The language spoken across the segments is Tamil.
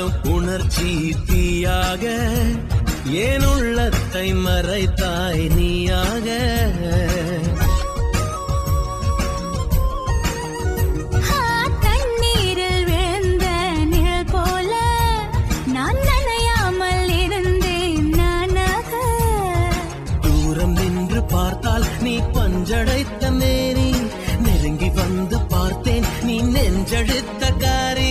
நாளும் உணர்ச்சி தீயாக ஏன் உள்ளத்தை மறைத்தாய் நீயாக. தண்ணீரில் விழுந்த நிழல் போல நான் நனையாமல் இருந்தேன் நானாக. தூரம் நின்று பார்த்தால் நீ பஞ்சடைத்த மேரி, நெருங்கி வந்து பார்த்தேன் நீ நெஞ்செடுத்த காரி.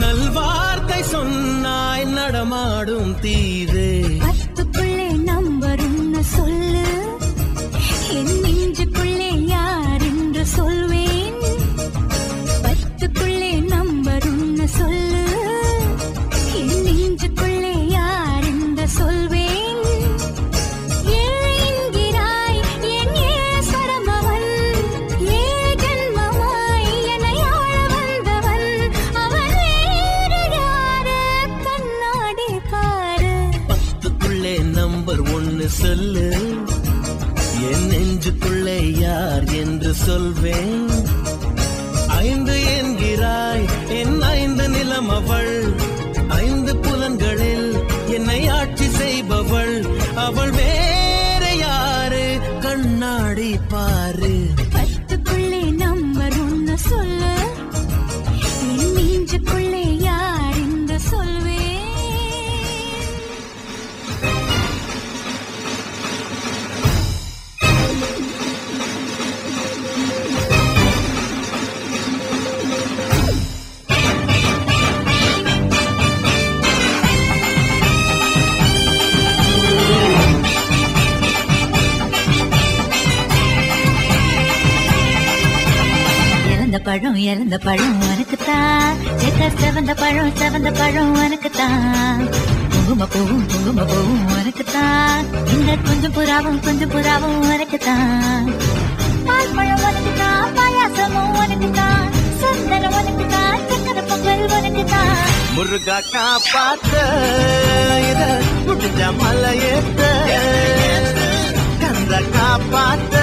நல்வார்த்தை சொன்னாய் நடமாடும் தீரே. பத்துக்குள்ளே நம்பர் ஒன்னு சொல்லு, என் நெஞ்சுக்குள்ளே யார் என்று சொல்வேன். பத்துக்குள்ளே நம்பர் ஒன்னு சொல்லு, என் நெஞ்சுக்குள்ளே யார் என்று சொல்வேன். ஏழை என்கிறாய் என் ஏழ சரமவன், ஏழு ஜன்மமாய் என்னை ஆள வந்தவன். அவன் வேறு யாரு கண்ணாடி பாரு. பத்துக்குள்ளே நம்பர் ஒன்னு சொல்லு, என் நெஞ்சுக்குள்ளே யார் என்று சொல்வேன். ஐந்து என்கிறாய் என் ஐந்து நிலம் அவள், ஐந்து புலன்களில் என்னை ஆட்சி செய்பவள். அவள் வேற யாரு கண்ணாடி பாரு. பத்துக்குள்ளே நம்பர் ஒன்னு சொல்லு, என் நெஞ்சுக்குள்ளே யார் என்று சொல்வேன். இறந்த பழம் உனக்குத்தான், செவந்த பழம் உனக்குத்தான். குங்கும பூவும் உனக்குத்தான், இந்த கொஞ்சம் புறாவும் உனக்குத்தான். பால் பழம் உனக்குத்தான், பாயாசமும் உனக்குத்தான், சந்தனம் உனக்குத்தான், சக்கரை பொங்கல் உனக்குத்தான். முருகா காப்பாத்த இத முடிஞ்ச மலையேத்த, கந்த காப்பாத்த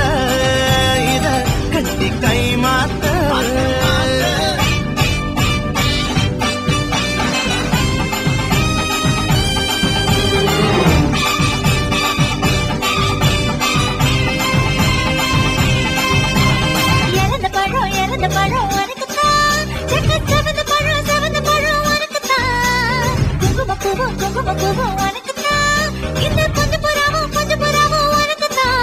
இத கட்டி கை மாத்த. இறந்த பழம் உனக்குத்தான், செவந்த பழம் உனக்குத்தான். குங்கும பூவும் உனக்குத்தான், இந்த கொஞ்சம் புறாவும் உனக்குத்தான்.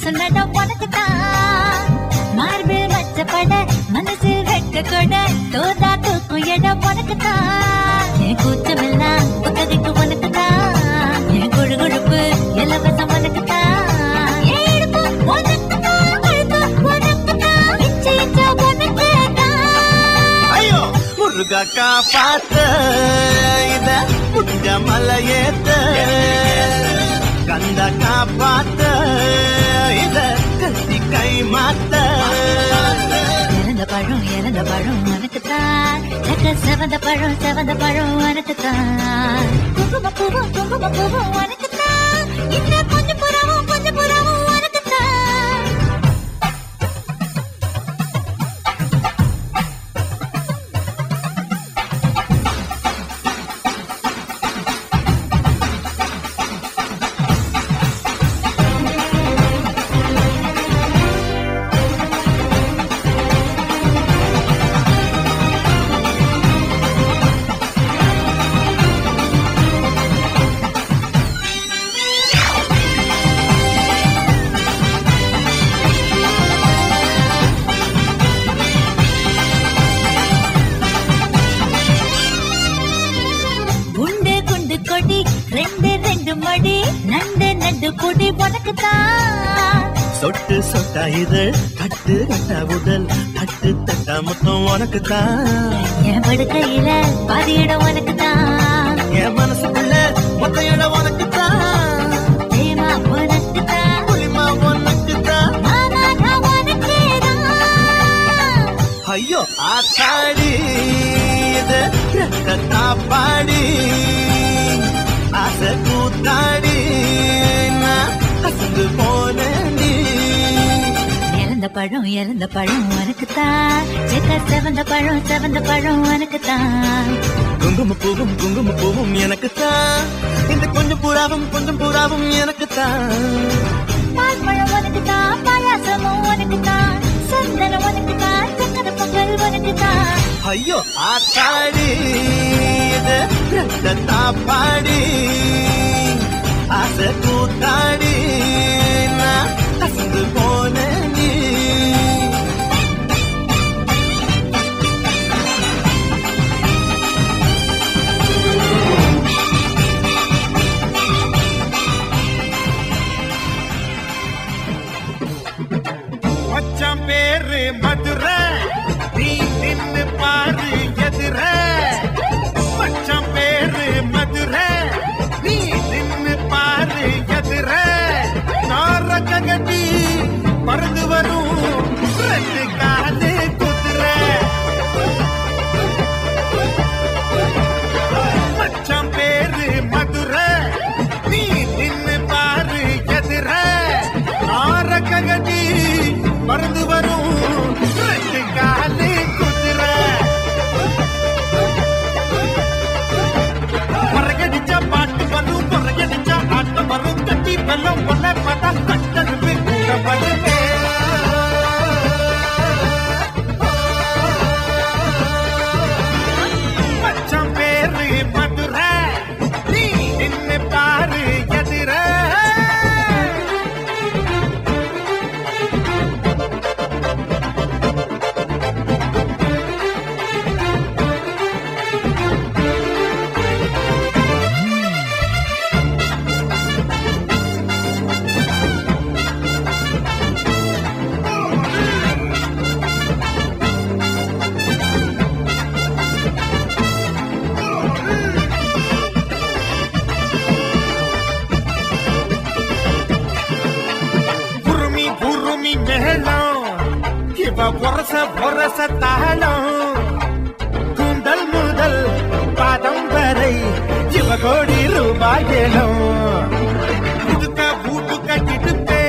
சொன்னட உனக்குத்தான், மார்பில் வச்ச பட மனசில் வெட்ட கொட, தோதா தூக்கும் இடம் உனக்குத்தான். என் கூச்சமெல்லாம் புத்தகைக்கு உனக்குத்தான், என் கொழுகொழுப்பு இலவசம் உனக்குத்தான். என் இடுப்பு உனக்குத்தான், கழுத்து உனக்குத்தான், இச்சை உனக்குத்தான். ஐயோ முருகா காப்பாத்த இத முடிஞ்ச மலையேத்த, கந்த காப்பாத்த இத கட்டி கை மாத்த. இறந்த பழம் உனக்குத்தான், செவந்த பழம் உனக்குத்தான். குங்கும பூவும் உனக்குத்தான், இந்த கொஞ்சம் புறாவும் உனக்குத்தான். இது பொடி உனக்கு தான். சொட்டு சொட்டா இதழ் தட்டு கட்டா உடல் தட்டு தட்டா மொத்தம் உனக்கு தான். என் படுக்கையில பாதி இடம் உனக்கு தான். என் மனசுக்குள்ள மொத்த இடம் உனக்கு தான். தேமா உனக்கு தான். புளிமா உனக்கு தான். மாமா நான் உனக்கே தான். ஐயோ ஆத்தாடி இது ரத்தத்தா பாடி ஆசை கூத்தாடி நான் அசந்து போனேன்டி. இறந்த பழம் உனக்கு தான். செவந்த பழம் உனக்கு தான். குங்கும பூவும் எனக்கு தான். இந்த கொஞ்சம் புறாவும் எனக்கு தான். பால் பழம் உனக்கு தான். பாயாசமும் உனக்கு தான். சந்தனம் உனக்கு தான். சக்கர பொங்கல் உனக்கு தான். ஐயோ ஆத்தாடி இது ரத்தத்தா பாடி ஆசை கூத்தாடி நான் அசந்து போனேன். மச்சான் பேரு மதுரை நீ நின்னு பாரு எதிர. மச்சான் பேரு மதுரை நீ நின்னு பாரு எதிர. நாரக்க கட்டி பறந்து வரும் ரெண்டு காலு குதிரை. மச்சான் பேரு மதுரை நீ நின்னு பாரு எதிர. நாரக்க கட்டி பறந்து வரும் ரெண்டு காலு குதிரை. பறகடிச்சா பாட்டு வரும் பறகடிச்சா ஆட்டம் வரும். கட்டி வெள்ளம் பொண்ண பார்த்தா கட்டருப்பு கூட வருவே. மச்சான் பேரு மதுரை நீ நின்னு பாரு எதிர. பொரச தாளம் கூந்தல் முதல் பாதம் வரை இவ கோடி ரூபாயேனும். புதுக்க பூட்டு கட்டிட்டு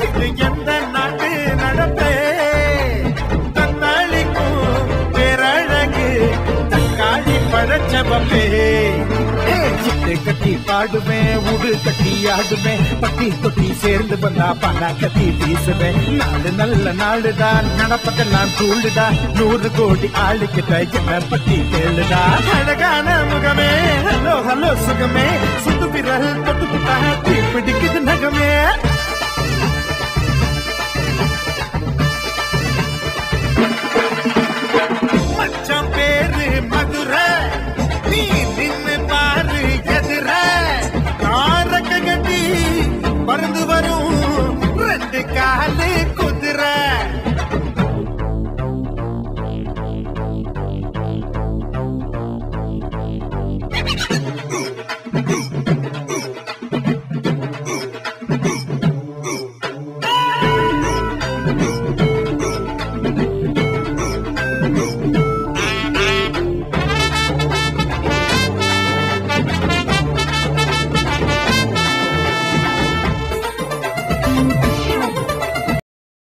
இது எந்த நாட்டு நடப்பே. தத்தாளிக்கும் பேரழகு தக்காளி பழச்சவப்பே. சிட்டு கட்டி பாடுவேன் உடு கட்டி ஆடுவேன். பட்டி தொட்டி சேர்ந்து வந்தா பணா கட்டி வீசுவேன். நாலு நல்ல நாளுதான் நடப்பதெல்லாம் தூளுடா. 100 கோடி ஆளுக்கிட்ட என்ன பட்டி கேளுடா. அழகான முகமே ஹலோ ஹலோ சுகமே. சுத்து விரல் தொட்டு புட்டா தீ பிடிக்குது நகமே. மச்சான் பேரு மதுரை நீ நின்னு பாரு எதிர. நாரக்க கட்டி பறந்து வரும் ரெண்டு காலு குதிரை.